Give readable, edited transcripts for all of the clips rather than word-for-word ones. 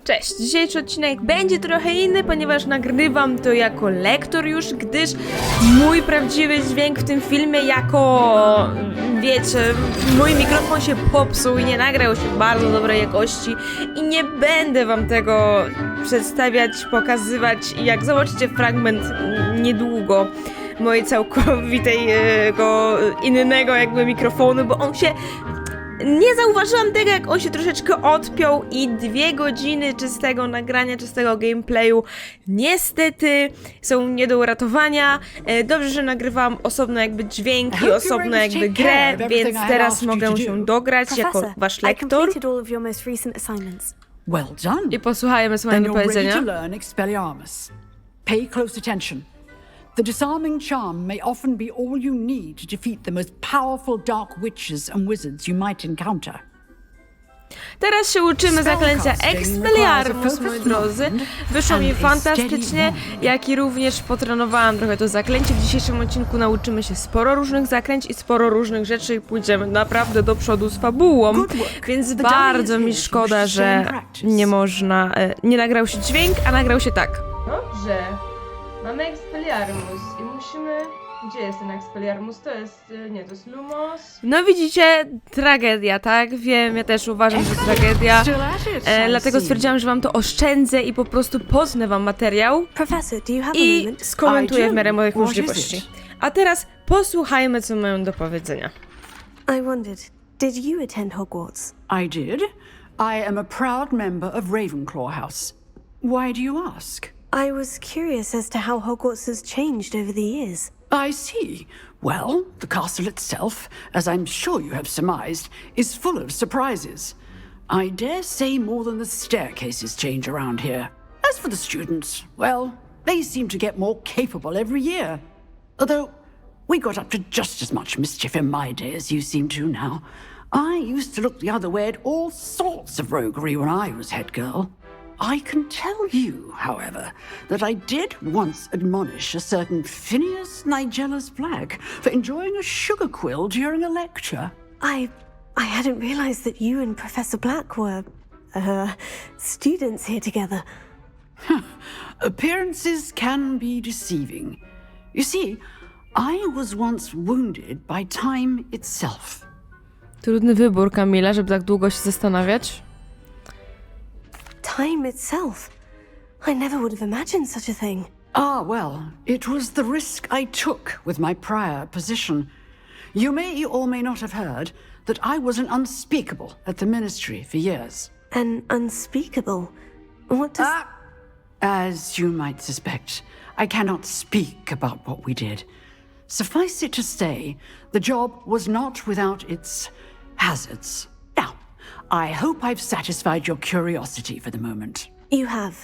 Cześć! Dzisiejszy odcinek będzie trochę inny, ponieważ nagrywam to jako lektor już, gdyż mój prawdziwy dźwięk w tym filmie jako, wiecie, mój mikrofon się popsuł i nie nagrał się bardzo dobrej jakości i nie będę wam tego przedstawiać, pokazywać i jak zobaczycie fragment niedługo mojej całkowitego innego jakby mikrofonu, bo on się... Nie zauważyłam tego, jak on się troszeczkę odpiął i 2 godziny czystego nagrania, czystego gameplayu niestety są nie do uratowania. Dobrze, że nagrywałam osobno jakby dźwięk i osobno jakby grę, więc teraz mogę się dograć jako wasz lektor. I posłuchajmy swojego powiedzenia. Pay close attention. The disarming charm may often be all you need to defeat the most powerful dark witches and wizards you might encounter. Teraz się uczymy zaklęcia Expelliarmus, moi drodzy. Wyszło mi fantastycznie, jak i również potrenowałam trochę to zaklęcie. W dzisiejszym odcinku nauczymy się sporo różnych zaklęć i sporo różnych rzeczy i pójdziemy naprawdę do przodu z fabułą. Więc bardzo mi szkoda, że nie nagrał się dźwięk, a nagrał się tak. Dobrze. Mamy Expelliarmus i musimy... Gdzie jest ten Expelliarmus? To jest... nie, to jest Lumos. No widzicie, tragedia, tak? Wiem, ja też uważam, że tragedia. Dlatego stwierdziłam, że wam to oszczędzę i po prostu potnę wam materiał i skomentuję w miarę moich możliwości. A teraz posłuchajmy, co mają do powiedzenia. I wondered, did you attend Hogwarts? I did. I am a proud member of Ravenclaw House. Why do you ask? I was curious as to how Hogwarts has changed over the years. I see. Well, the castle itself, as I'm sure you have surmised, is full of surprises. I dare say more than the staircases change around here. As for the students, well, they seem to get more capable every year. Although, we got up to just as much mischief in my day as you seem to now. I used to look the other way at all sorts of roguery when I was head girl. I can tell you, however, that I did once admonish a certain Phineas Nigella's Black for enjoying a sugar quill during a lecture. I hadn't realized that you and Professor Black were, students here together. Appearances can be deceiving. You see, I was once wounded by time itself. Trudny wybór, Kamila, żeby tak długo się zastanawiać. Time itself. I never would have imagined such a thing. Ah, well, it was the risk I took with my prior position. You may or may not have heard that I was an unspeakable at the ministry for years. An unspeakable? What does... As you might suspect, I cannot speak about what we did. Suffice it to say, the job was not without its hazards. Now, I hope I've satisfied your curiosity for the moment. You have.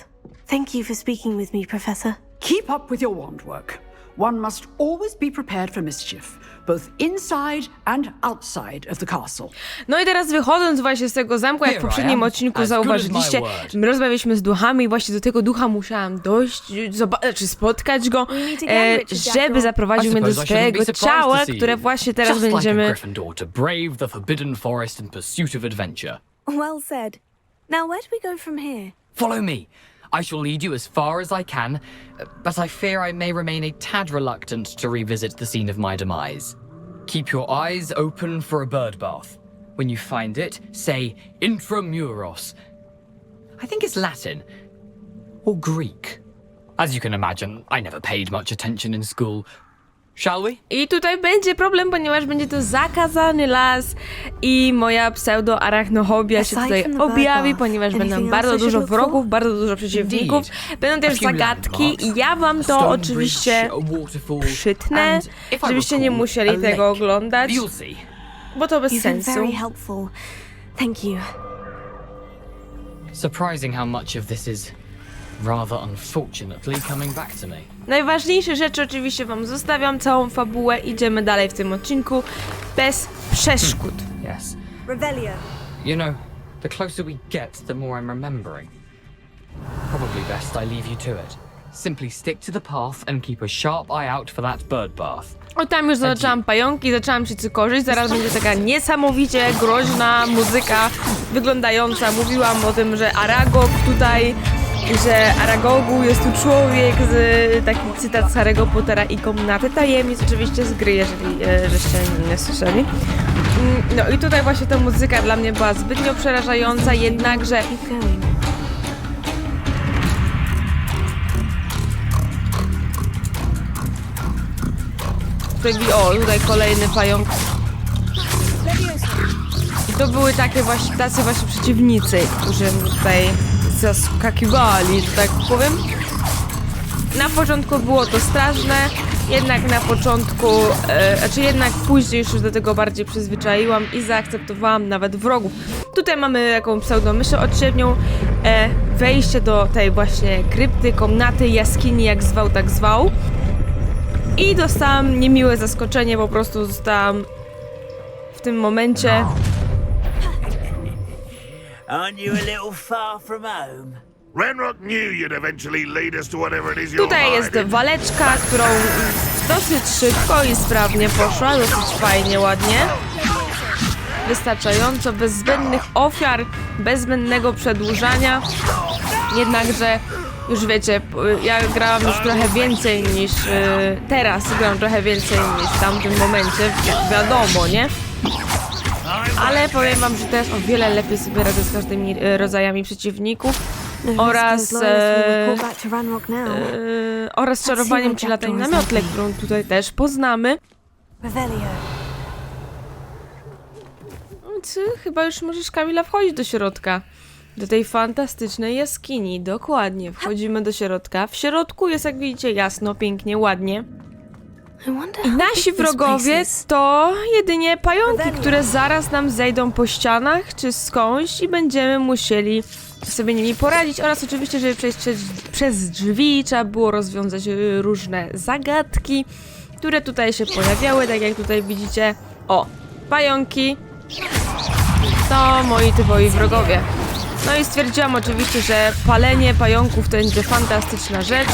Thank you for speaking with me, Professor. Keep up with your wand work. One must always be prepared for mischief, both inside and outside of the castle. No i teraz wychodząc właśnie z tego zamku, jak w poprzednim odcinku zauważyliście, my rozmawialiśmy z duchami i właśnie do tego ducha musiałam dojść, spotkać go, żeby zaprowadził mnie do swojego ciała, które właśnie teraz będziemy... Well said. Now where do we go from here? Follow me. I shall lead you as far as I can, but I fear I may remain a tad reluctant to revisit the scene of my demise. Keep your eyes open for a bird bath. When you find it, say intramuros. I think it's Latin. Or Greek. As you can imagine, I never paid much attention in school. Shall we? I tutaj będzie problem, ponieważ będzie to zakazany las i moja pseudo-arachnohobia się tutaj objawi, ponieważ będą bardzo dużo wrogów, bardzo dużo przeciwników, będą też zagadki i ja wam to oczywiście przytnę, żebyście nie musieli tego oglądać, bo to bez sensu. Thank you. Surprising how much of this is rather unfortunately coming back to me. Najważniejsze rzeczy oczywiście wam zostawiam, całą fabułę, idziemy dalej w tym odcinku bez przeszkód. Yes. Revelio. You know, the closer we get, the more I'm remembering. Probably best I leave you to it. Simply stick to the path and keep a sharp eye out for that bird bath. O, tam już zobaczyłam pająki, zaczęłam się cykorzyć, zaraz będzie taka niesamowicie groźna muzyka wyglądająca. Mówiłam o tym, że Aragog tutaj, że Aragogu jest tu człowiek, taki cytat z Harry'ego Pottera i Komnaty Tajemnic, oczywiście z gry, jeżeli żeście nie słyszeli. No i tutaj właśnie ta muzyka dla mnie była zbytnio przerażająca, jednakże... Keep going. O, tutaj kolejny pająk. I to były tacy właśnie przeciwnicy, którzy tutaj zaskakiwali, że tak powiem. Na początku było to straszne, jednak na początku, jednak później już do tego bardziej przyzwyczaiłam i zaakceptowałam nawet wrogów. Tutaj mamy taką pseudomyszę odsiewnią, wejście do tej właśnie krypty, komnaty, jaskini, jak zwał, tak zwał. I dostałam niemiłe zaskoczenie, po prostu zostałam w tym momencie. Aren't you a little far from home? Ranrock knew you'd eventually lead us to whatever it is you're Tutaj jest hiding. waleczka, którą dosyć szybko i sprawnie poszła, dosyć fajnie, ładnie. Wystarczająco, bez zbędnych ofiar, bez zbędnego przedłużania. Jednakże, już wiecie, ja grałam już trochę więcej niż teraz, gram trochę więcej niż w tamtym momencie, wiadomo, nie? Ale powiem wam, że teraz o wiele lepiej sobie radzę z każdymi rodzajami przeciwników oraz oraz czarowaniem czy lataniem na miotle, którą tutaj też poznamy. Chyba już możesz, Kamila, wchodzić do środka. Do tej fantastycznej jaskini, dokładnie. Wchodzimy do środka. W środku jest, jak widzicie, jasno, pięknie, ładnie. I nasi wrogowie to jedynie pająki, które zaraz nam zejdą po ścianach czy skądś i będziemy musieli sobie nimi poradzić. Oraz oczywiście, żeby przejść przez drzwi, trzeba było rozwiązać różne zagadki, które tutaj się pojawiały, tak jak tutaj widzicie. O, pająki to moi typowi wrogowie. No i stwierdziłam oczywiście, że palenie pająków to będzie fantastyczna rzecz.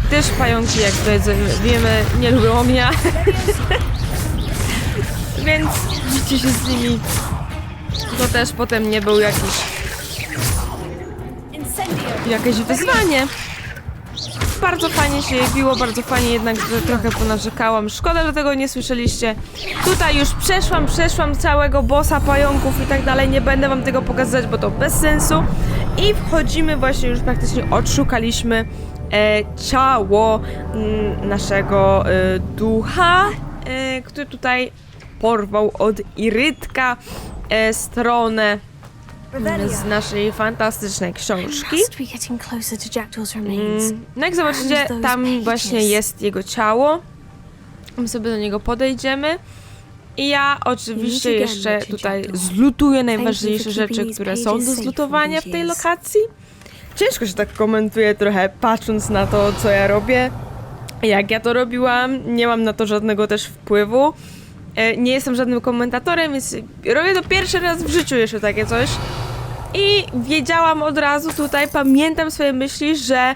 Też pająki, jak tutaj wiemy, nie lubią ognia. Więc bicie się z nimi to też potem nie był jakieś wyzwanie. Bardzo fajnie się je biło, bardzo fajnie, jednak trochę ponarzekałam. Szkoda, że tego nie słyszeliście. Tutaj już przeszłam całego bossa pająków i tak dalej. Nie będę wam tego pokazywać, bo to bez sensu. I wchodzimy właśnie, już praktycznie odszukaliśmy ciało naszego ducha, który tutaj porwał od Irytka stronę z naszej fantastycznej książki. No jak zobaczycie, tam właśnie jest jego ciało. My sobie do niego podejdziemy. I ja oczywiście jeszcze tutaj zlutuję najważniejsze rzeczy, które są do zlutowania w tej lokacji. Ciężko się tak komentuje trochę, patrząc na to, co ja robię. Jak ja to robiłam, nie mam na to żadnego też wpływu. Nie jestem żadnym komentatorem, więc robię to pierwszy raz w życiu jeszcze takie coś. I wiedziałam od razu tutaj, pamiętam swoje myśli, że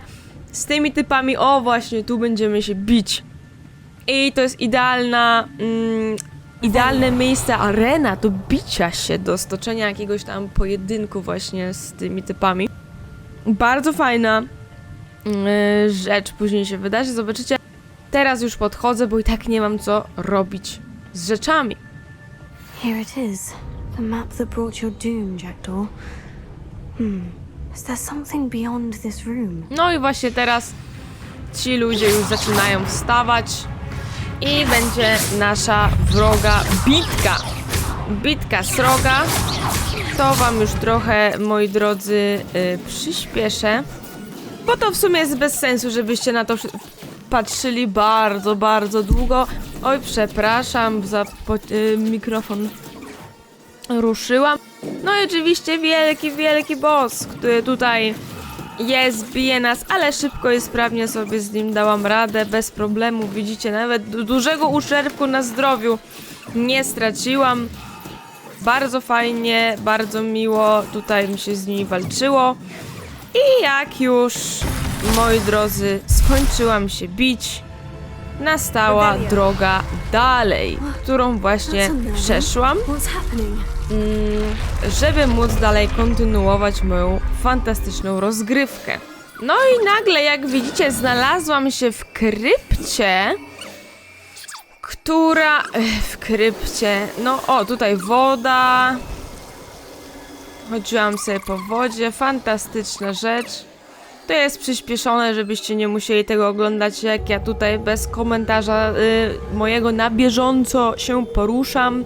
z tymi typami, o właśnie, tu będziemy się bić. I to jest idealne miejsce, arena do bicia się, do stoczenia jakiegoś tam pojedynku właśnie z tymi typami. Bardzo fajna rzecz później się wydarzy, zobaczycie. Teraz już podchodzę, bo i tak nie mam co robić z rzeczami. Here it is. The map that brought your doom, Jackdaw. Is there something beyond this room? No i właśnie teraz ci ludzie już zaczynają wstawać i będzie nasza wroga bitka. Bitka sroga. To wam już trochę, moi drodzy, przyspieszę, bo to w sumie jest bez sensu, żebyście na to patrzyli bardzo, bardzo długo. Oj, przepraszam, za mikrofon ruszyłam. No i oczywiście wielki, wielki boss, który tutaj jest, bije nas, ale szybko i sprawnie sobie z nim dałam radę, bez problemu. Widzicie, nawet dużego uszczerbku na zdrowiu nie straciłam. Bardzo fajnie, bardzo miło tutaj mi się z nimi walczyło. I jak już moi drodzy, skończyłam się bić. Nastała droga dalej, którą właśnie przeszłam, What's happening? żeby móc dalej kontynuować moją fantastyczną rozgrywkę. No i nagle, jak widzicie, znalazłam się w krypcie, która... w krypcie... No, o, tutaj woda. Chodziłam sobie po wodzie, fantastyczna rzecz. To jest przyspieszone, żebyście nie musieli tego oglądać, jak ja tutaj bez komentarza mojego na bieżąco się poruszam.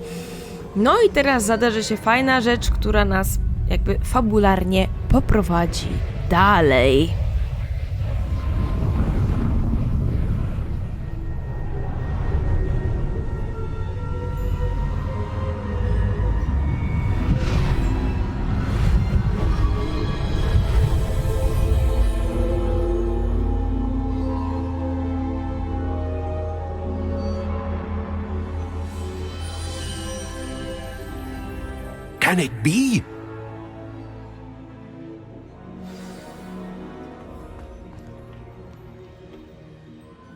No i teraz zadarzy się fajna rzecz, która nas jakby fabularnie poprowadzi dalej. Can it be?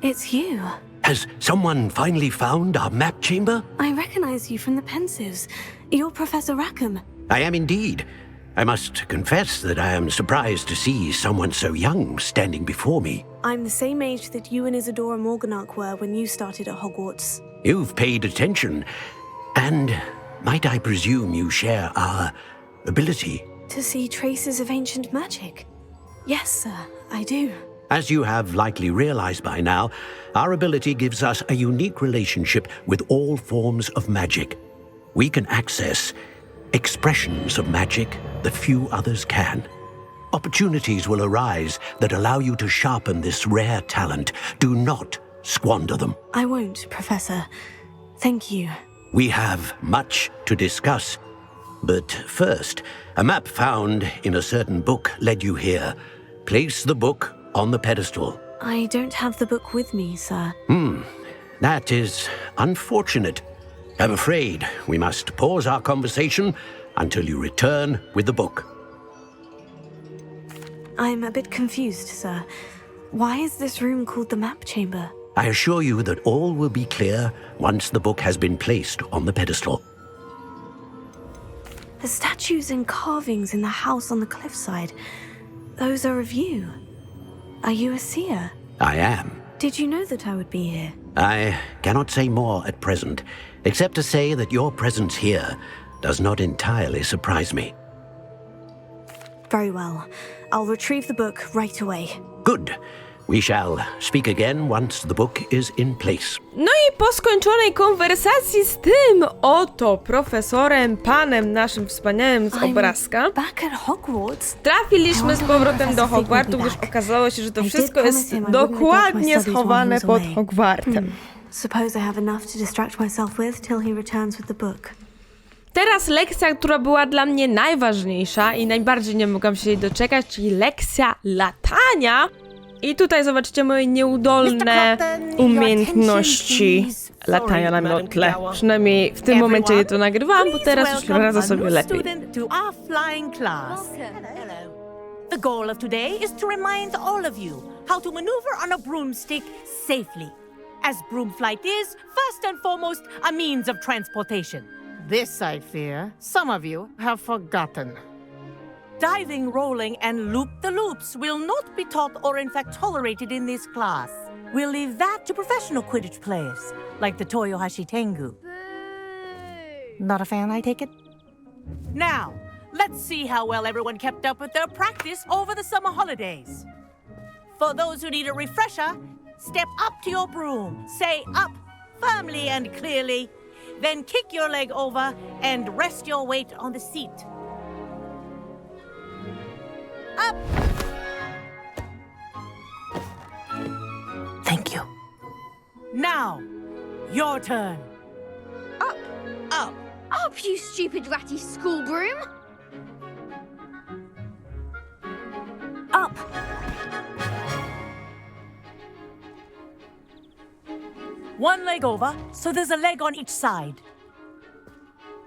It's you. Has someone finally found our map chamber? I recognize you from the pensives. You're Professor Rackham. I am indeed. I must confess that I am surprised to see someone so young standing before me. I'm the same age that you and Isadora Morganach were when you started at Hogwarts. You've paid attention, and might I presume you share our ability? To see traces of ancient magic? Yes, sir, I do. As you have likely realized by now, our ability gives us a unique relationship with all forms of magic. We can access expressions of magic that few others can. Opportunities will arise that allow you to sharpen this rare talent. Do not squander them. I won't, Professor. Thank you. We have much to discuss. But first, a map found in a certain book led you here. Place the book on the pedestal. I don't have the book with me, sir. That is unfortunate. I'm afraid we must pause our conversation until you return with the book. I'm a bit confused, sir. Why is this room called the map chamber? I assure you that all will be clear once the book has been placed on the pedestal. The statues and carvings in the house on the cliffside, those are of you. Are you a seer? I am. Did you know that I would be here? I cannot say more at present, except to say that your presence here does not entirely surprise me. Very well. I'll retrieve the book right away. Good. We shall speak again once the book is in place. No i po skończonej konwersacji z tym oto profesorem, panem naszym wspaniałym z obrazka, Back at Hogwarts? trafiliśmy z powrotem do Hogwartu, gdyż okazało się, że to wszystko jest dokładnie schowane pod Hogwartem. Suppose I have enough to distract myself with till he returns with the book. Teraz lekcja, która była dla mnie najważniejsza i najbardziej nie mogłam się jej doczekać, czyli lekcja latania. I tutaj zobaczycie moje nieudolne umiejętności latania na miotle. Przynajmniej w tym momencie je to nagrywałam, bo teraz już radza sobie lepiej. The goal of today is to remind all of you how to maneuver on a broomstick safely, as broom flight is, first and foremost, a means of transportation. This, I fear, some of you have forgotten. Diving, rolling, and loop-the-loops will not be taught or in fact tolerated in this class. We'll leave that to professional Quidditch players, like the Toyohashi Tengu. Not a fan, I take it? Now, let's see how well everyone kept up with their practice over the summer holidays. For those who need a refresher, step up to your broom, say up firmly and clearly, then kick your leg over and rest your weight on the seat. Up! Thank you. Now, your turn. Up! Up! Up, you stupid ratty school broom! Up! One leg over, so there's a leg on each side.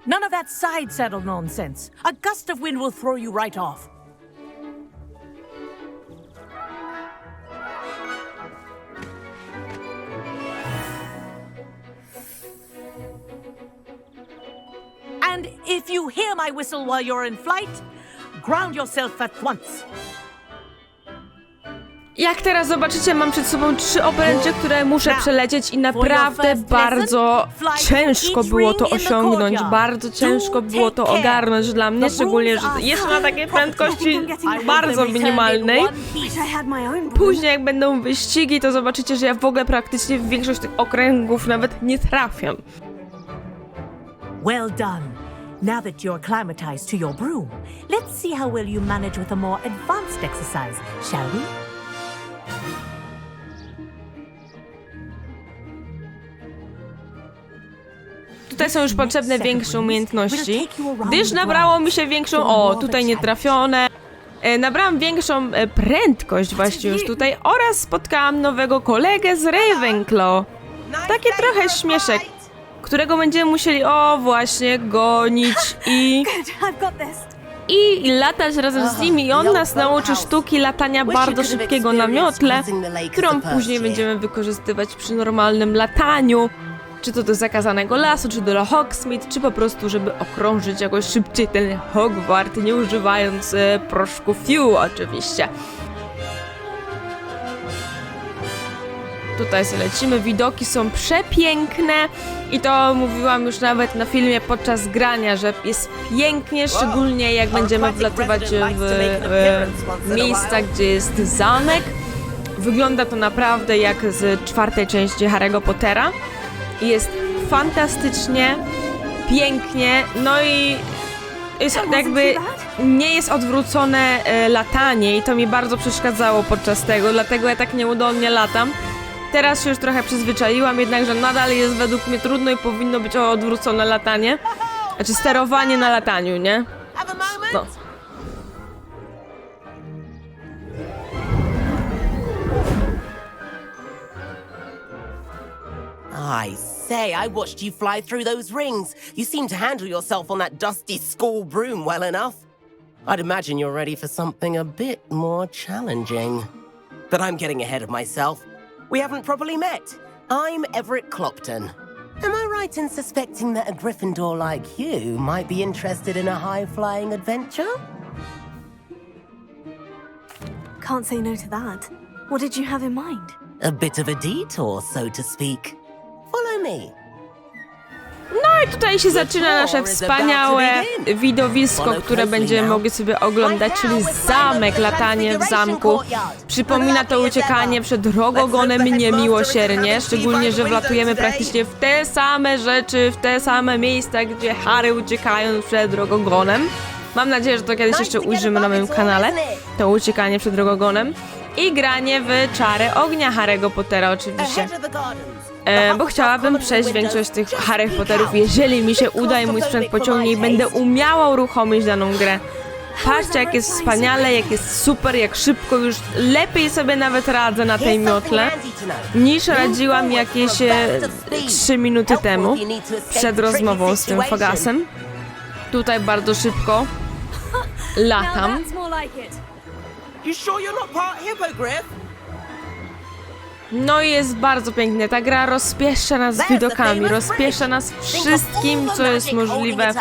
None of that side saddle nonsense. A gust of wind will throw you right off. If you hear my whistle while you're in flight, ground yourself at once. Jak teraz zobaczycie, mam przed sobą 3 obręcze, które muszę przelecieć i naprawdę bardzo ciężko było to osiągnąć, bardzo ciężko było to ogarnąć dla mnie, szczególnie, że jeszcze na takiej prędkości bardzo minimalnej. Później jak będą wyścigi, to zobaczycie, że ja w ogóle praktycznie w większość tych okręgów nawet nie trafiam. Well done. Now that you're acclimatized to your broom, let's see how well you manage with a more advanced exercise, shall we? Tutaj są już potrzebne większe umiejętności, gdyż nabrało mi się większą... O, tutaj nie trafione. Nabrałam większą prędkość właśnie już tutaj oraz spotkałam nowego kolegę z Ravenclaw. Taki trochę śmieszek, którego będziemy musieli, o właśnie, gonić i latać razem z nimi. I on nas nauczy sztuki latania bardzo szybkiego na miotle, którą później będziemy wykorzystywać przy normalnym lataniu. Czy to do zakazanego lasu, czy do Hogsmeade, czy po prostu, żeby okrążyć jakoś szybciej ten Hogwart, nie używając proszku Fiu oczywiście. Tutaj sobie lecimy, widoki są przepiękne i to mówiłam już nawet na filmie podczas grania, że jest pięknie, szczególnie jak będziemy wlatywać w miejsca, gdzie jest zamek. Wygląda to naprawdę jak z 4. części Harry'ego Pottera. Jest fantastycznie, pięknie, no i jest jakby nie jest odwrócone latanie i to mi bardzo przeszkadzało podczas tego, dlatego ja tak nieudolnie latam. Teraz się już trochę przyzwyczaiłam, jednakże nadal jest według mnie trudno i powinno być odwrócone latanie. Znaczy sterowanie na lataniu, nie? No. I say, I watched you fly through those rings. You seem to handle yourself on that dusty school broom well enough. I'd imagine you're ready for something a bit more challenging. But I'm getting ahead of myself. We haven't properly met. I'm Everett Clopton. Am I right in suspecting that a Gryffindor like you might be interested in a high-flying adventure? Can't say no to that. What did you have in mind? A bit of a detour, so to speak. Follow me. No i tutaj się zaczyna nasze wspaniałe widowisko, które będziemy mogli sobie oglądać, czyli zamek, latanie w zamku. Przypomina to uciekanie przed rogogonem niemiłosiernie, szczególnie, że wlatujemy praktycznie w te same rzeczy, w te same miejsca, gdzie Harry uciekając przed rogogonem. Mam nadzieję, że to kiedyś jeszcze ujrzymy na moim kanale, to uciekanie przed rogogonem. I granie w czary ognia Harry'ego Pottera oczywiście. Bo chciałabym przejść większość tych Harry Potterów, jeżeli mi się uda i mój sprzęt pociągnie i będę umiała uruchomić daną grę. Patrzcie, jak jest wspaniale, jak jest super, jak szybko, już lepiej sobie nawet radzę na tej miotle, niż radziłam jakieś 3 minuty temu, przed rozmową z tym Fogasem. Tutaj bardzo szybko latam. No i jest bardzo pięknie. Ta gra rozpieszcza nas widokami, rozpieszcza nas wszystkim, co jest możliwe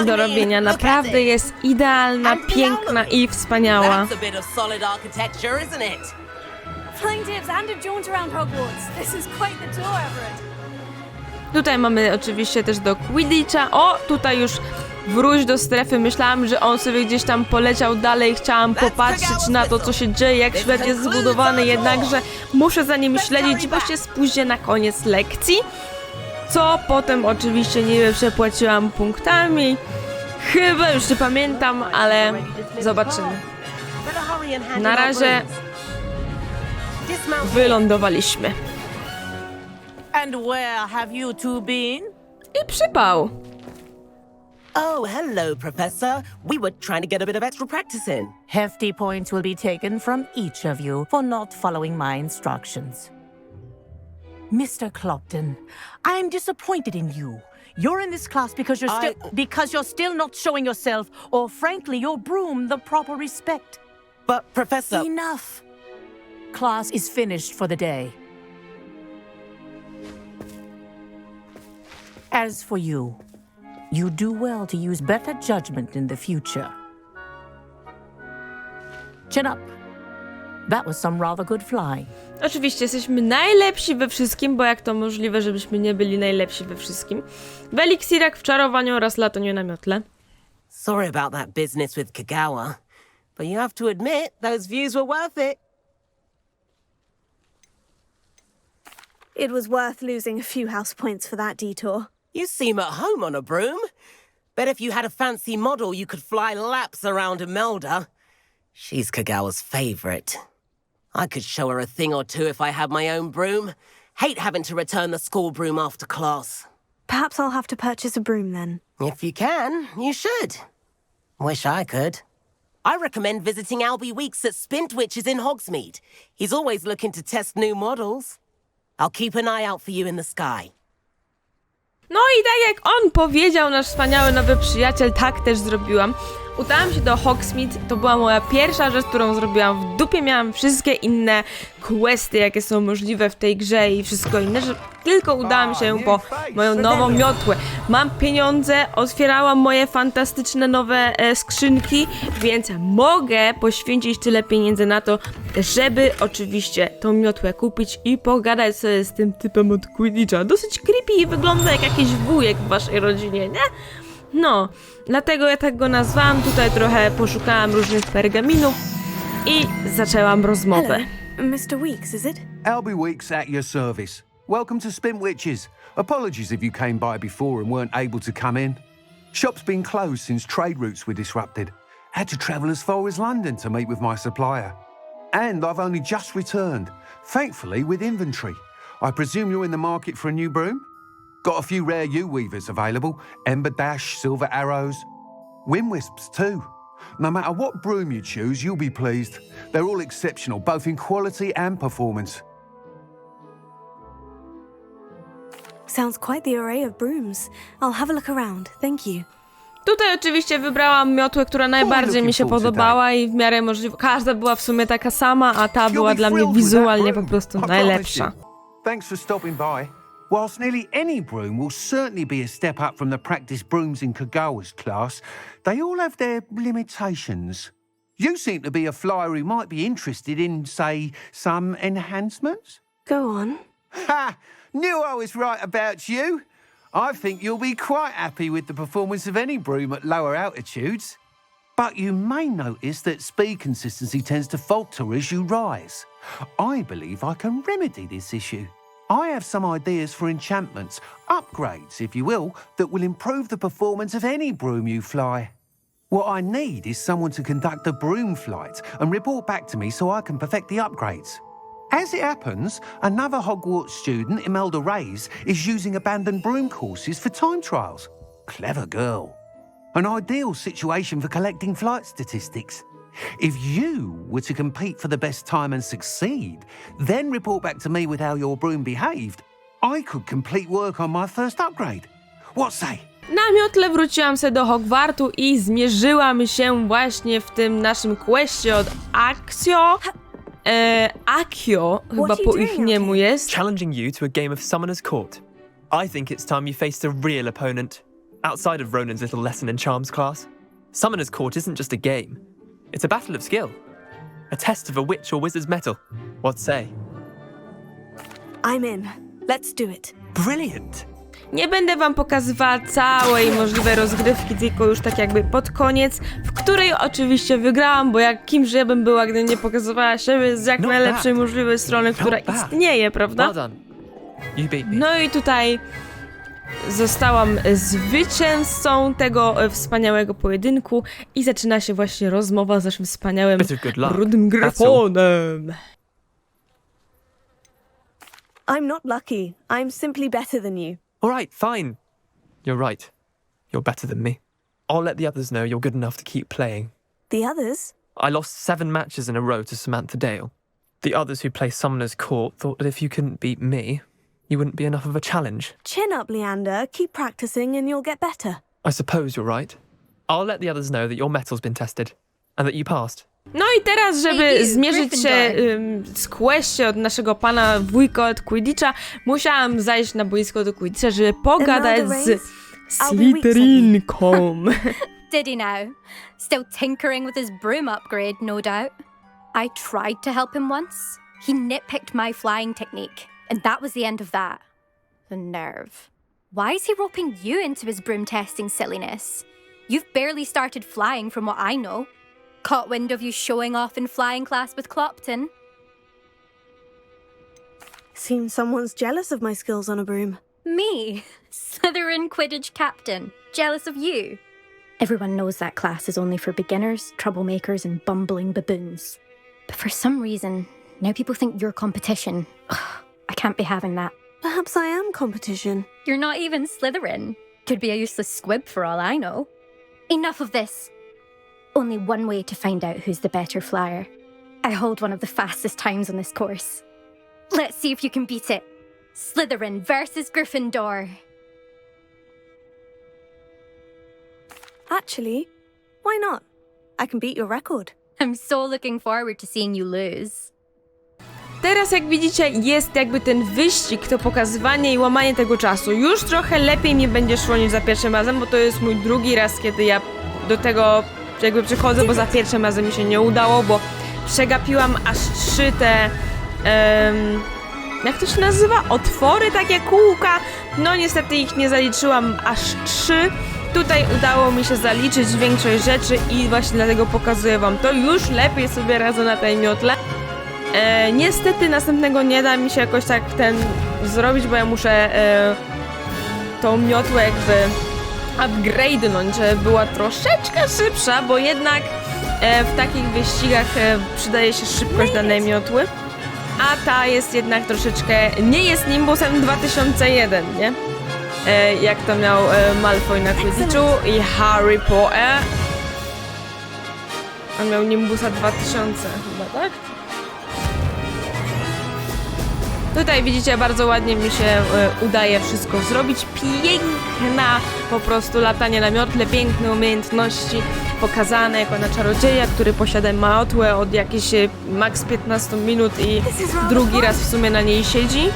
do robienia. Naprawdę jest idealna, piękna i wspaniała. Tutaj mamy oczywiście też do Quidditcha. O, tutaj już wróć do strefy. Myślałam, że on sobie gdzieś tam poleciał dalej. Chciałam popatrzeć na to, co się dzieje, jak świat jest zbudowany, jednakże muszę za nim śledzić, bo się spóźnię na koniec lekcji. Co potem oczywiście nie przepłaciłam punktami. Chyba już nie pamiętam, ale zobaczymy. Na razie wylądowaliśmy. And where have you two been? I przypał. Oh, hello, Professor. We were trying to get a bit of extra practice in. Hefty points will be taken from each of you for not following my instructions. Mr. Clopton, I am disappointed in you. You're in this class because you're still not showing yourself, or frankly, your broom the proper respect. But, Professor... Enough. Class is finished for the day. As for you, You do well to use better judgment in the future. Chin up. That was some rather good flying. Oczywiście jesteśmy najlepsi we wszystkim, bo jak to możliwe, żebyśmy nie byli najlepsi we wszystkim? W eliksirach, w czarowaniu oraz lataniu na miotle. Sorry about that business with Kagawa, but you have to admit those views were worth it. It was worth losing a few house points for that detour. You seem at home on a broom. Bet if you had a fancy model, you could fly laps around Imelda. She's Kagawa's favorite. I could show her a thing or two if I had my own broom. Hate having to return the school broom after class. Perhaps I'll have to purchase a broom then. If you can, you should. Wish I could. I recommend visiting Albie Weeks at Spintwitches in Hogsmeade. He's always looking to test new models. I'll keep an eye out for you in the sky. No i tak jak on powiedział, nasz wspaniały nowy przyjaciel, tak też zrobiłam. Udałam się do Hogsmeade, to była moja pierwsza rzecz, którą zrobiłam. W dupie miałam wszystkie inne questy, jakie są możliwe w tej grze i wszystko inne, że tylko udałam się po moją nową miotłę. Mam pieniądze, otwierałam moje fantastyczne nowe skrzynki, więc mogę poświęcić tyle pieniędzy na to, żeby oczywiście tą miotłę kupić i pogadać sobie z tym typem od Quidditcha. Dosyć creepy i wygląda jak jakiś wujek w waszej rodzinie, nie? No, dlatego ja tak go nazwałam, tutaj trochę poszukałam różnych pergaminów i zaczęłam rozmowę. Hello. Mr. Weeks, is it? Albie Weeks at your service. Welcome to Spintwitches. Apologies if you came by before and weren't able to come in. Shop's been closed since trade routes were disrupted. Had to travel as far as London to meet with my supplier. And I've only just returned, thankfully with inventory. I presume you're in the market for a new broom? Got a few rare U-weavers available, Ember Dash, Silver Arrows, Wind Wisps too. No matter what broom you choose, you'll be pleased. They're all exceptional, both in quality and performance. Sounds quite the array of brooms. I'll have a look around, thank you. Tutaj oczywiście wybrałam miotłę, która najbardziej mi się podobała i w miarę możliwe. Każda była w sumie taka sama, a ta była dla mnie wizualnie po prostu najlepsza. Thanks for stopping by. Whilst nearly any broom will certainly be a step up from the practice brooms in Kagawa's class, they all have their limitations. You seem to be a flyer who might be interested in, say, some enhancements? Go on. Ha! Knew I was right about you. I think you'll be quite happy with the performance of any broom at lower altitudes. But you may notice that speed consistency tends to falter as you rise. I believe I can remedy this issue. I have some ideas for enchantments, upgrades, if you will, that will improve the performance of any broom you fly. What I need is someone to conduct a broom flight and report back to me so I can perfect the upgrades. As it happens, another Hogwarts student, Imelda Reyes, is using abandoned broom courses for time trials. Clever girl. An ideal situation for collecting flight statistics. If you were to compete for the best time and succeed, then report back to me with how your broom behaved, I could complete work on my first upgrade. What say? Na miotle wróciłam sobie do Hogwartu i zmierzyłam się właśnie w tym naszym questie od Accio, chyba po ich niemu jest. Challenging you to a game of Summoner's Court. I think it's time you faced a real opponent, outside of Ronan's little lesson in charms class. Summoner's Court isn't just a game. It's a battle of skill. A test of a witch or wizard's mettle. What say? I'm in. Let's do it. Brilliant! Nie będę wam pokazywała całej możliwej rozgrywki, tylko już tak jakby pod koniec, w której oczywiście wygrałam, bo jak kimż ja bym była, gdybym nie pokazywała siebie z jak najlepszej możliwej strony, która istnieje, prawda? Well done. You beat me. No i tutaj zostałam zwycięzcą tego wspaniałego pojedynku i zaczyna się właśnie rozmowa z naszym wspaniałym rudym gryfonem. I'm not lucky. I'm simply better than you. All right, fine. You're right. You're better than me. I'll let the others know you're good enough to keep playing. The others? I lost 7 matches in a row to Samantha Dale. The others who play Summoner's Court thought that if you couldn't beat me, you wouldn't be enough of a challenge. Chin up, Leander. Keep practicing and you'll get better. I suppose you're right. I'll let the others know that your metal's been tested and that you passed. No i teraz, żeby zmierzyć się z questie od naszego pana wujka od Quidditcha, musiałam zajść na boisko do Quidditcha, żeby pogadać z I'll be weeks at you. Slytherinką. Did he now? Still tinkering with his broom upgrade, no doubt. I tried to help him once. He nitpicked my flying technique, and that was the end of that. The nerve. Why is he roping you into his broom testing silliness? You've barely started flying from what I know. Caught wind of you showing off in flying class with Clopton. Seems someone's jealous of my skills on a broom. Me? Slytherin Quidditch captain. Jealous of you? Everyone knows that class is only for beginners, troublemakers, and bumbling baboons. But for some reason, now people think you're competition. Ugh, I can't be having that. Perhaps I am competition. You're not even Slytherin. Could be a useless squib for all I know. Enough of this. Only one way to find out who's the better flyer. I hold one of the fastest times on this course. Let's see if you can beat it. Slytherin versus Gryffindor. Actually, why not? I can beat your record. I'm so looking forward to seeing you lose. Teraz, jak widzicie, jest jakby ten wyścig, to pokazywanie i łamanie tego czasu. Już trochę lepiej mi będzie szło niż za pierwszym razem, bo to jest mój drugi raz, kiedy ja do tego jakby przychodzę, bo za pierwszym razem mi się nie udało, bo przegapiłam aż 3 te... jak to się nazywa? Otwory, takie kółka. No niestety ich nie zaliczyłam aż 3. Tutaj udało mi się zaliczyć większość rzeczy i właśnie dlatego pokazuję wam to. Już lepiej sobie radzę na tej miotle. Niestety następnego nie da mi się jakoś tak zrobić, bo ja muszę tą miotłę jakby upgrade'nąć, żeby była troszeczkę szybsza, bo jednak w takich wyścigach przydaje się szybkość danej miotły. A ta jest jednak troszeczkę... nie jest Nimbusem 2001, nie? Jak to miał Malfoy na Quidditchu i Harry Potter. On miał Nimbusa 2000 chyba, tak? Tutaj widzicie, bardzo ładnie mi się udaje wszystko zrobić. Piękna po prostu latanie na miotle, piękne umiejętności pokazane jako na czarodzieja, który posiada miotłę od jakichś max 15 minut i drugi raz w sumie na niej siedzi.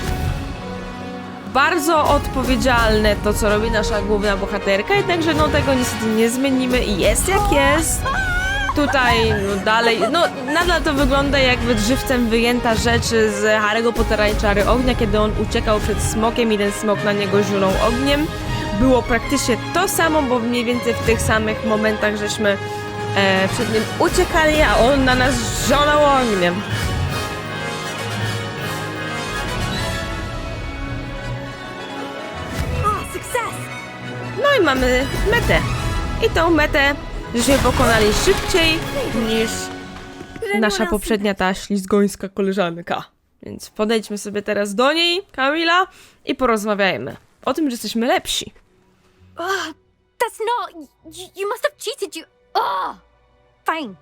Bardzo odpowiedzialne to, co robi nasza główna bohaterka, jednakże no tego niestety nie zmienimy i jest jak jest. Tutaj no, dalej, no nadal to wygląda jakby żywcem wyjęta rzecz z Harry'ego Pottera i Czary Ognia, kiedy on uciekał przed smokiem i ten smok na niego ziulął ogniem. Było praktycznie to samo, bo mniej więcej w tych samych momentach żeśmy przed nim uciekali, a on na nas żonął ogniem. No i mamy metę. I tą metę żeśmy pokonali szybciej niż nasza poprzednia, ta ślizgońska koleżanka. Więc podejdźmy sobie teraz do niej, Kamila, i porozmawiajmy o tym, że jesteśmy lepsi. That's not... You must have cheated, you... Fine.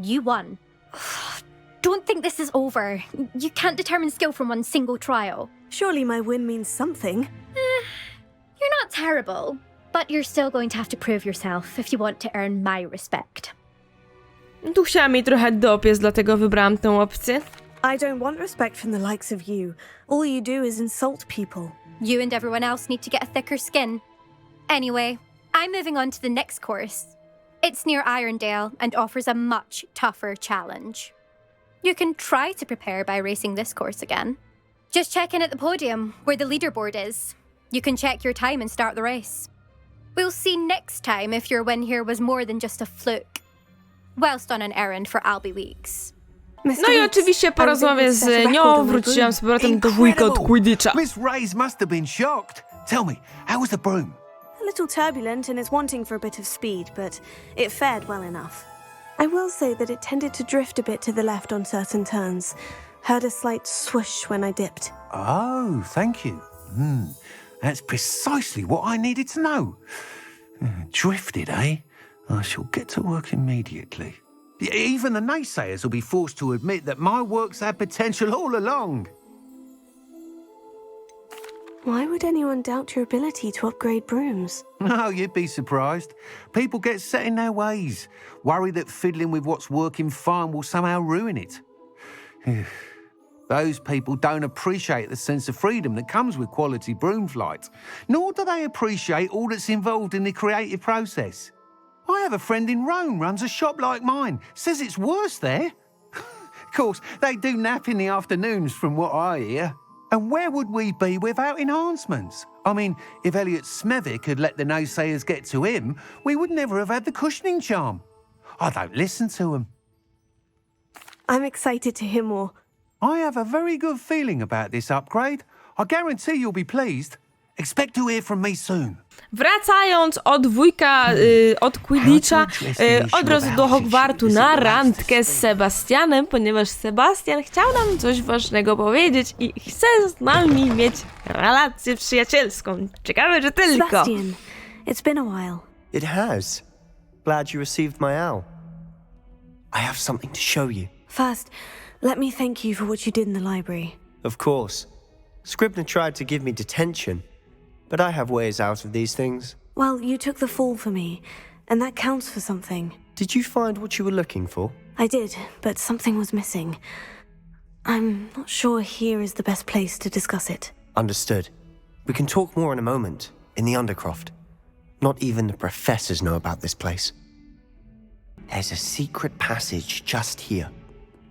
You won. Don't think this is over. You can't determine skill from one single trial. Surely my win means something. You're not terrible, but you're still going to have to prove yourself if you want to earn my respect. Tu chciałam jej trochę dopiec, dlatego wybrałam tę opcję. I don't want respect from the likes of you. All you do is insult people. You and everyone else need to get a thicker skin. Anyway, I'm moving on to the next course. It's near Irondale and offers a much tougher challenge. You can try to prepare by racing this course again. Just check in at the podium, where the leaderboard is. You can check your time and start the race. We'll see next time if your win here was more than just a fluke. Whilst on an errand for Albie Weeks. No i oczywiście po rozmowie z nią wróciłam z powrotem do wujka od Quidditcha. Miss Ray's must have been shocked. Tell me, how was the broom? A little turbulent and is wanting for a bit of speed, but it fared well enough. I will say that it tended to drift a bit to the left on certain turns. Heard a slight swoosh when I dipped. Oh, thank you. That's precisely what I needed to know. Drifted, eh? I shall get to work immediately. Even the naysayers will be forced to admit that my work's had potential all along. Why would anyone doubt your ability to upgrade brooms? Oh, you'd be surprised. People get set in their ways, worry that fiddling with what's working fine will somehow ruin it. Those people don't appreciate the sense of freedom that comes with quality broom flight, nor do they appreciate all that's involved in the creative process. I have a friend in Rome runs a shop like mine, says it's worse there. Of course, they do nap in the afternoons from what I hear. And where would we be without enhancements? I mean, if Elliot Smethwick had let the naysayers get to him, we would never have had the cushioning charm. I don't listen to them. I'm excited to hear more. I have a very good feeling about this upgrade. I guarantee you'll be pleased. Expect to hear from me soon. Wracając od wujka od Quidditcha, od razu do Hogwartu na randkę z Sebastianem, ponieważ Sebastian chciał nam coś ważnego powiedzieć i chce z nami mieć relację przyjacielską. Ciekawe, że tylko. Sebastian, it's been a while. It has. Glad you received my owl. I have something to show you. First, let me thank you for what you did in the library. Of course. Scribner tried to give me detention, but I have ways out of these things. Well, you took the fall for me, and that counts for something. Did you find what you were looking for? I did, but something was missing. I'm not sure here is the best place to discuss it. Understood. We can talk more in a moment, in the Undercroft. Not even the professors know about this place. There's a secret passage just here.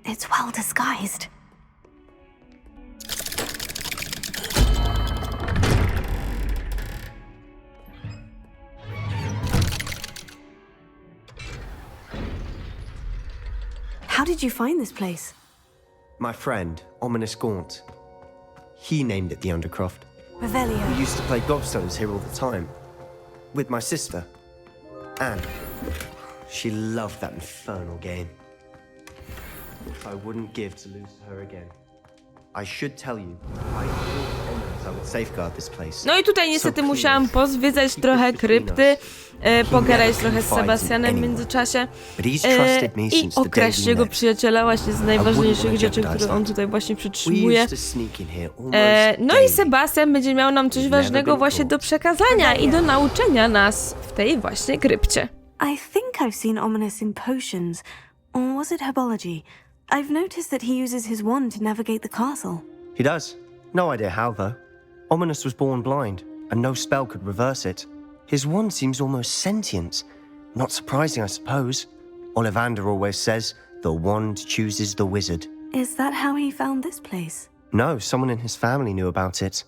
It's well disguised. How did you find this place? My friend, Ominous Gaunt. He named it the Undercroft. Revelio. We used to play gobstones here all the time. With my sister, Anne. She loved that infernal game. I wouldn't give to lose her again. I should tell you, I would safeguard this place. No i tutaj niestety musiałam pozwiedzać trochę krypty, pogadać trochę z Sebastianem w międzyczasie i okraść jego przyjaciela właśnie z najważniejszych rzeczy, które on tutaj właśnie przytrzymuje. No i Sebastian będzie miał nam coś ważnego właśnie do przekazania i do nauczenia nas w tej właśnie krypcie. I think I've seen Ominous in potions, or was it herbology? I've noticed that he uses his wand to navigate the castle. He does. No idea how, though. Ominous was born blind, and no spell could reverse it. His wand seems almost sentient. Not surprising, I suppose. Ollivander always says, the wand chooses the wizard. Is that how he found this place? No, someone in his family knew about it.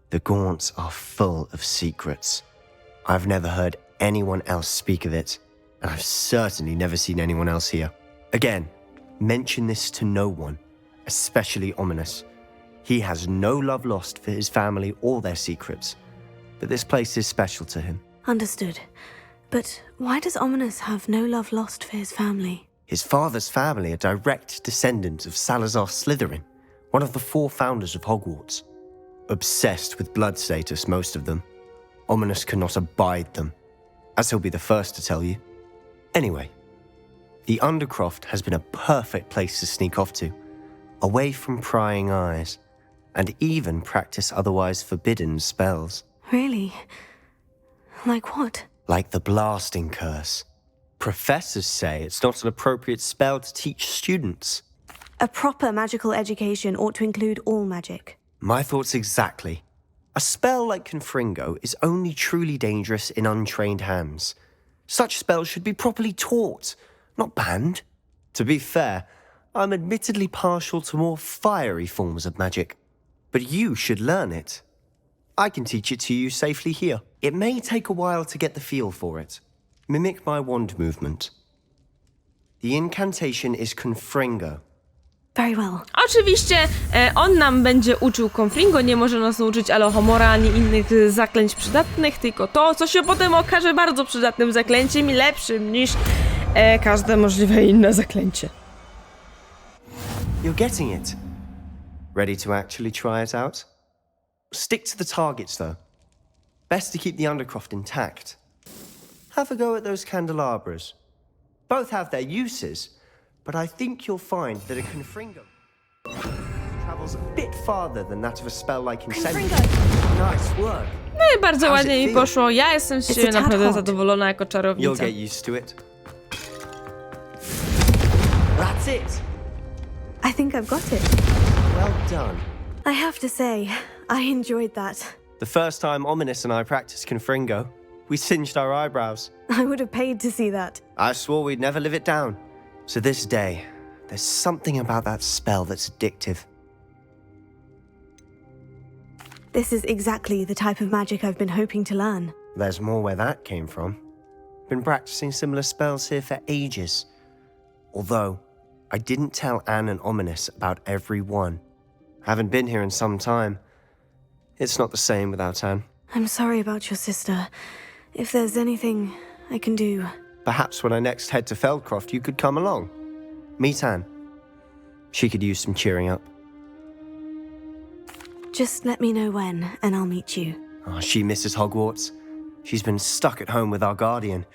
The Gaunts are full of secrets. I've never heard anyone else speak of it, and I've certainly never seen anyone else here. Again, mention this to no one, especially Ominous. He has no love lost for his family or their secrets, but this place is special to him. Understood. But why does Ominous have no love lost for his family? His father's family are direct descendants of Salazar Slytherin, one of the 4 founders of Hogwarts. Obsessed with blood status, most of them. Ominous cannot abide them, as he'll be the first to tell you. Anyway, the Undercroft has been a perfect place to sneak off to, away from prying eyes, and even practice otherwise forbidden spells. Really? Like what? Like the blasting curse. Professors say it's not an appropriate spell to teach students. A proper magical education ought to include all magic. My thoughts exactly. A spell like Confringo is only truly dangerous in untrained hands. Such spells should be properly taught, not banned. To be fair, I'm admittedly partial to more fiery forms of magic. But you should learn it. I can teach it to you safely here. It may take a while to get the feel for it. Mimic my wand movement. The incantation is Confringo. Very well. Oczywiście on nam będzie uczył Confringo, nie może nas nauczyć Alohomora ani innych zaklęć przydatnych, tylko to, co się potem okaże bardzo przydatnym zaklęciem i lepszym niż każde możliwe inne zaklęcie. You're getting it. Ready to actually try it out? Stick to the targets, though. Best to keep the Undercroft intact. Have a go at those candelabras. Both have their uses, but I think you'll find that a Confringo travels a bit farther than that of a spell like Incendiary. Nice work. No i bardzo ładnie mi poszło. Ja jestem z siebie naprawdę zadowolona jako czarownica. You'll get used to it. That's it. I think I've got it. Well done. I have to say, I enjoyed that. The first time Ominous and I practiced Confringo, we singed our eyebrows. I would have paid to see that. I swore we'd never live it down. So this day, there's something about that spell that's addictive. This is exactly the type of magic I've been hoping to learn. There's more where that came from. Been practicing similar spells here for ages. Although, I didn't tell Anne and Ominous about every one. Haven't been here in some time. It's not the same without Anne. I'm sorry about your sister. If there's anything I can do... Perhaps when I next head to Feldcroft, you could come along. Meet Anne. She could use some cheering up. Just let me know when, and I'll meet you. Oh, she misses Hogwarts. She's been stuck at home with our guardian,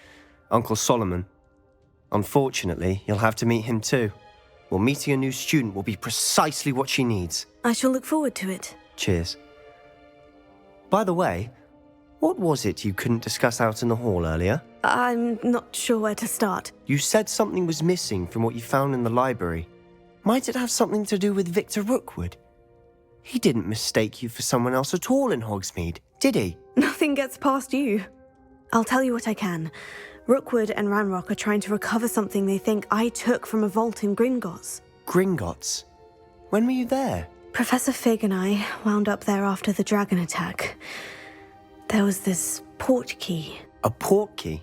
Uncle Solomon. Unfortunately, you'll have to meet him too. Well, meeting a new student will be precisely what she needs. I shall look forward to it. Cheers. By the way, what was it you couldn't discuss out in the hall earlier? I'm not sure where to start. You said something was missing from what you found in the library. Might it have something to do with Victor Rookwood? He didn't mistake you for someone else at all in Hogsmeade, did he? Nothing gets past you. I'll tell you what I can. Rookwood and Ranrock are trying to recover something they think I took from a vault in Gringotts. Gringotts? When were you there? Professor Fig and I wound up there after the dragon attack. There was this port key. A port key?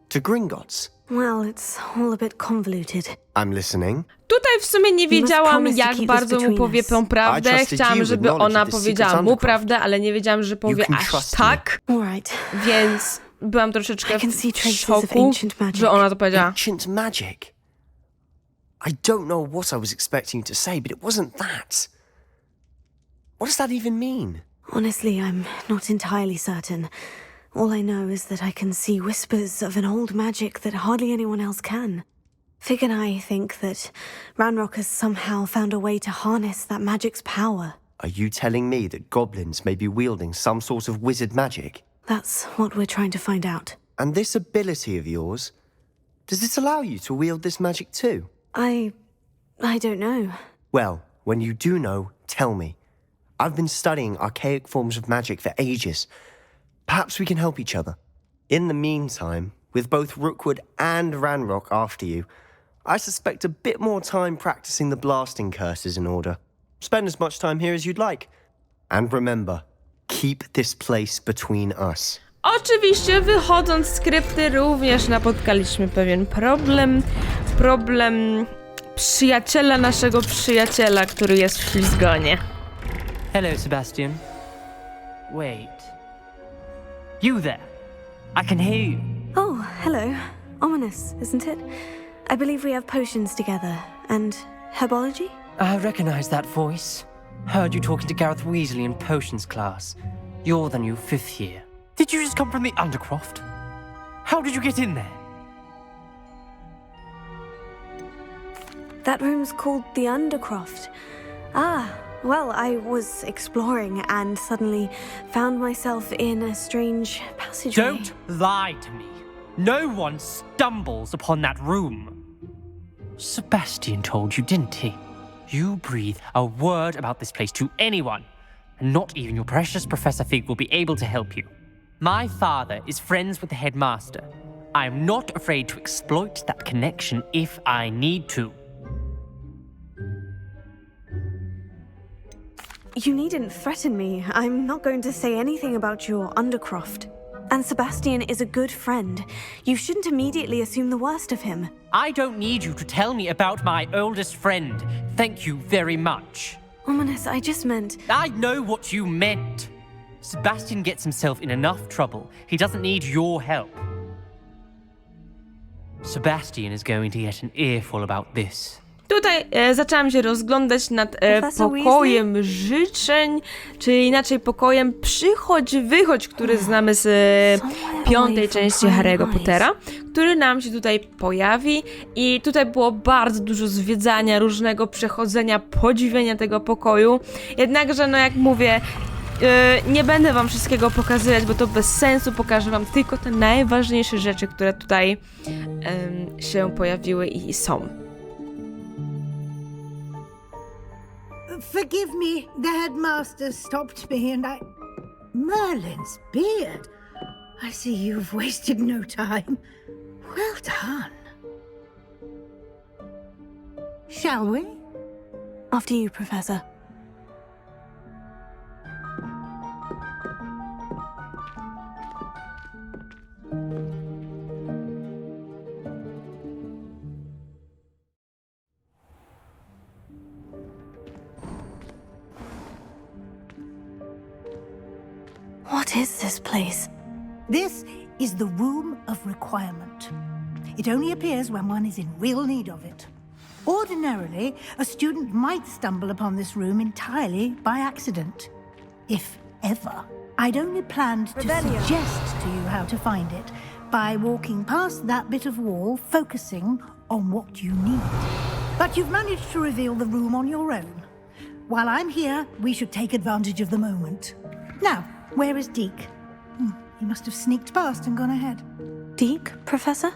To Gringotts? Well, it's all a bit convoluted. I'm listening. Tutaj w sumie nie wiedziałam, jak bardzo mu powie tą prawdę. Chciałam, żeby ona powiedziała mu prawdę, ale nie wiedziałam, że powie aż tak. Więc byłam troszeczkę w szoku, że ona to powiedziała. Ancient magic? I don't know what I was expecting to say, but it wasn't that. What does that even mean? Honestly, I'm not entirely certain. All I know is that I can see whispers of an old magic that hardly anyone else can. Fig and I think that Ranrock has somehow found a way to harness that magic's power. Are you telling me that goblins may be wielding some sort of wizard magic? That's what we're trying to find out. And this ability of yours, does it allow you to wield this magic too? I don't know. Well, when you do know, tell me. I've been studying archaic forms of magic for ages. Perhaps we can help each other. In the meantime, with both Rookwood and Ranrock after you, I suspect a bit more time practicing the blasting curses in order. Spend as much time here as you'd like. And remember, keep this place between us. Oczywiście, wychodząc z krypty, również napotkaliśmy pewien problem. Problem przyjaciela naszego przyjaciela, który jest w ślizgonie. Hello, Sebastian. Wait. You there. I can hear you. Oh, hello. Ominous, isn't it? I believe we have potions together. And herbology? I recognize that voice. Heard you talking to Gareth Weasley in potions class. You're the new 5th year. Did you just come from the Undercroft? How did you get in there? That room's called the Undercroft. Ah, well, I was exploring and suddenly found myself in a strange passageway. Don't lie to me. No one stumbles upon that room. Sebastian told you, didn't he? You breathe a word about this place to anyone, and not even your precious Professor Fig will be able to help you. My father is friends with the headmaster. I am not afraid to exploit that connection if I need to. You needn't threaten me. I'm not going to say anything about your Undercroft. And Sebastian is a good friend. You shouldn't immediately assume the worst of him. I don't need you to tell me about my oldest friend. Thank you very much. Ominous, I just meant... I know what you meant. Sebastian gets himself in enough trouble. He doesn't need your help. Sebastian is going to get an earful about this. Tutaj zaczęłam się rozglądać nad pokojem życzeń, czyli inaczej pokojem przychodź-wychodź, który znamy z 5. części Harry'ego Pottera, który nam się tutaj pojawi i tutaj było bardzo dużo zwiedzania, różnego przechodzenia, podziwiania tego pokoju. Jednakże, no jak mówię, nie będę wam wszystkiego pokazywać, bo to bez sensu, pokażę wam tylko te najważniejsze rzeczy, które tutaj się pojawiły i są. Forgive me, the headmaster stopped me and I... Merlin's beard. I see you've wasted no time. Well done. Shall we? After you, Professor. What is this place? This is the Room of Requirement. It only appears when one is in real need of it. Ordinarily, a student might stumble upon this room entirely by accident. If ever. I'd only planned to suggest to you how to find it by walking past that bit of wall, focusing on what you need. But you've managed to reveal the room on your own. While I'm here, we should take advantage of the moment. Now, where is Deke? He must have sneaked past and gone ahead. Deke, Professor?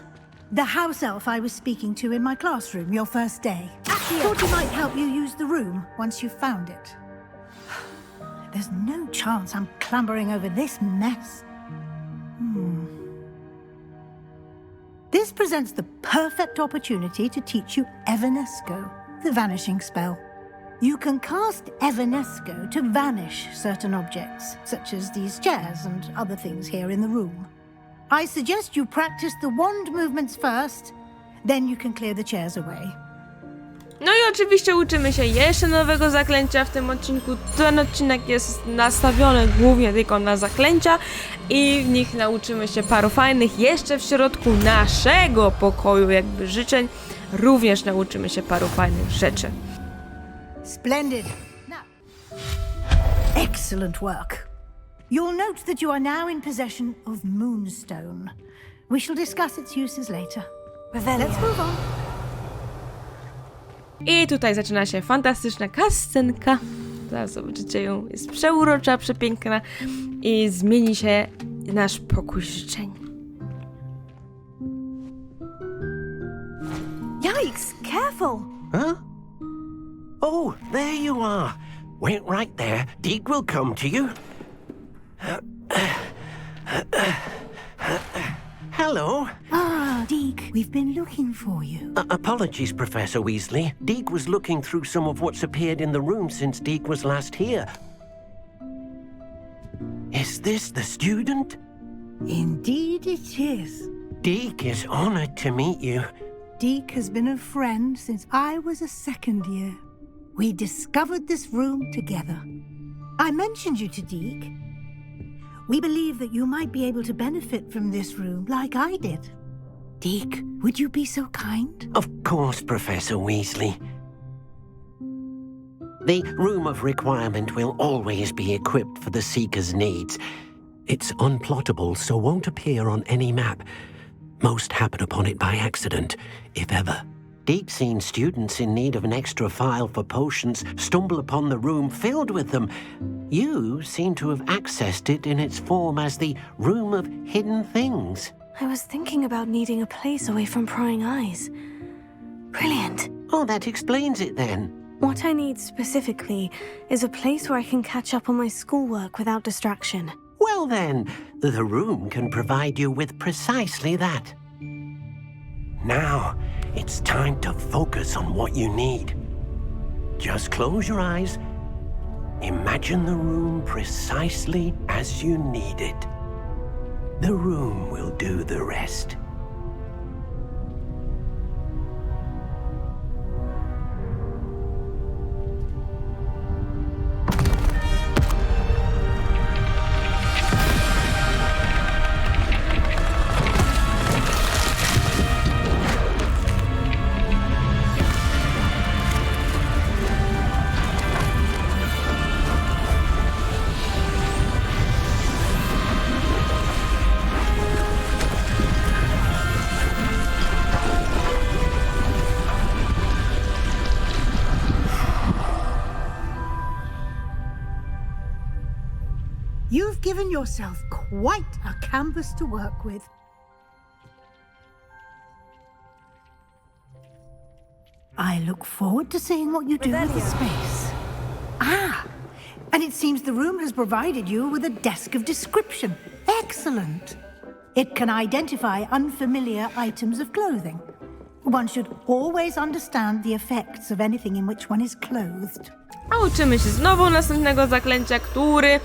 The house elf I was speaking to in my classroom your first day. Thought he might help you use the room once you've found it. There's no chance I'm clambering over this mess. This presents the perfect opportunity to teach you Evanesco, the vanishing spell. You can cast Evanesco to vanish certain objects, such as these chairs and other things here in the room. I suggest you practice the wand movements first, then you can clear the chairs away. No i oczywiście uczymy się jeszcze nowego zaklęcia w tym odcinku. Ten odcinek jest nastawiony głównie tylko na zaklęcia i w nich nauczymy się paru fajnych. Jeszcze w środku naszego pokoju jakby życzeń również nauczymy się paru fajnych rzeczy. Splendid. Now, excellent work. You'll note that you are now in possession of Moonstone. We shall discuss its uses later. Let's move on. I tutaj zaczyna się fantastyczna kascenka. Zaraz zobaczycie ją. Jest przeurocza, przepiękna i zmieni się nasz pokój życzeń. Yikes! Careful! Huh? Oh, there you are. Wait right there. Deke will come to you. Hello. Ah, Deke, we've been looking for you. Apologies, Professor Weasley. Deke was looking through some of what's appeared in the room since Deke was last here. Is this the student? Indeed it is. Deke is honored to meet you. Deke has been a friend since I was a second year. We discovered this room together. I mentioned you to Deke. We believe that you might be able to benefit from this room like I did. Deke, would you be so kind? Of course, Professor Weasley. The Room of Requirement will always be equipped for the Seeker's needs. It's unplottable, so won't appear on any map. Most happen upon it by accident, if ever. Deke's seen students in need of an extra file for potions stumble upon the room filled with them. You seem to have accessed it in its form as the Room of Hidden Things. I was thinking about needing a place away from prying eyes. Brilliant. Oh, that explains it then. What I need specifically is a place where I can catch up on my schoolwork without distraction. Well then, the room can provide you with precisely that. Now, it's time to focus on what you need. Just close your eyes. Imagine the room precisely as you need it. The room will do the rest. You've given yourself quite a canvas to work with. I look forward to seeing what you do with the space. And it seems the room has provided you with a desk of description. Excellent. It can identify unfamiliar items of clothing. One should always understand the effects of anything in which one is clothed. A uczymy się znowu następnego zaklęcia, który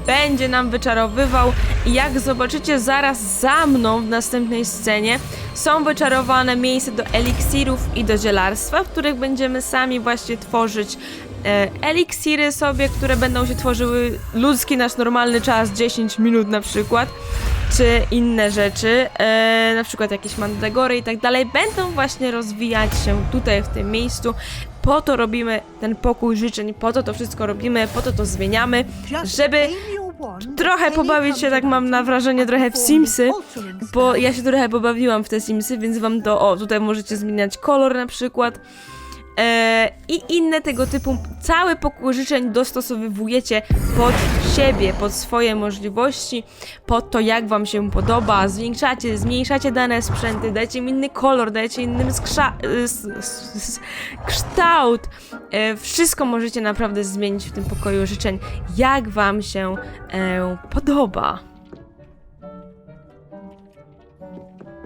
będzie nam wyczarowywał. I jak zobaczycie zaraz za mną w następnej scenie, są wyczarowane miejsca do eliksirów i do zielarstwa, w których będziemy sami właśnie tworzyć eliksiry sobie, które będą się tworzyły ludzki, nasz normalny czas, 10 minut na przykład, czy inne rzeczy, na przykład jakieś mandragory i tak dalej, będą właśnie rozwijać się tutaj w tym miejscu. Po to robimy ten pokój życzeń, po to wszystko robimy, po to zmieniamy, żeby trochę pobawić się, tak mam na wrażenie, trochę w Simsy, bo ja się trochę pobawiłam w te Simsy, więc wam tutaj możecie zmieniać kolor na przykład. I inne tego typu, cały pokój życzeń dostosowujecie pod siebie, pod swoje możliwości, pod to, jak wam się podoba, zwiększacie, zmniejszacie dane sprzęty, dajecie im inny kolor, dajecie innym kształt. Wszystko możecie naprawdę zmienić w tym pokoju życzeń, jak wam się podoba.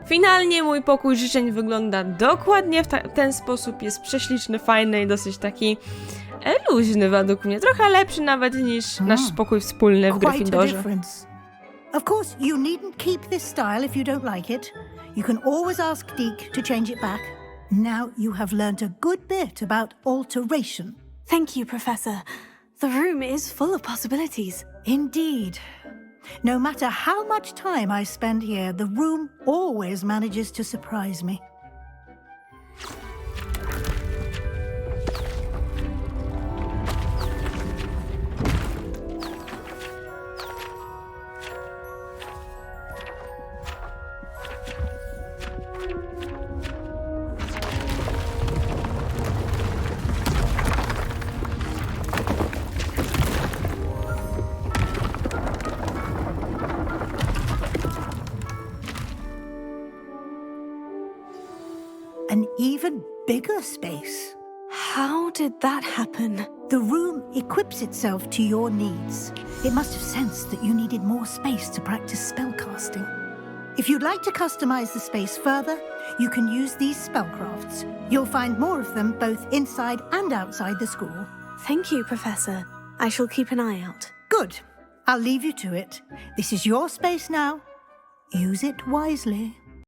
Finalnie mój pokój życzeń wygląda dokładnie w ten sposób, jest prześliczny, fajny i dosyć taki luźny według mnie, trochę lepszy nawet niż nasz pokój wspólny w Gryffindorze. Of course, you needn't keep this style if you don't like it. You can always ask Deke to change it back. Now you have learned a good bit about alteration. Thank you, Professor. The room is full of possibilities. Indeed. No matter how much time I spend here, the room always manages to surprise me. An even bigger space. How did that happen? The room equips itself to your needs. It must have sensed that you needed more space to practice spellcasting. If you'd like to customize the space further, you can use these spellcrafts. You'll find more of them both inside and outside the school. Thank you, Professor. I shall keep an eye out. Good. I'll leave you to it. This is your space now. Use it wisely.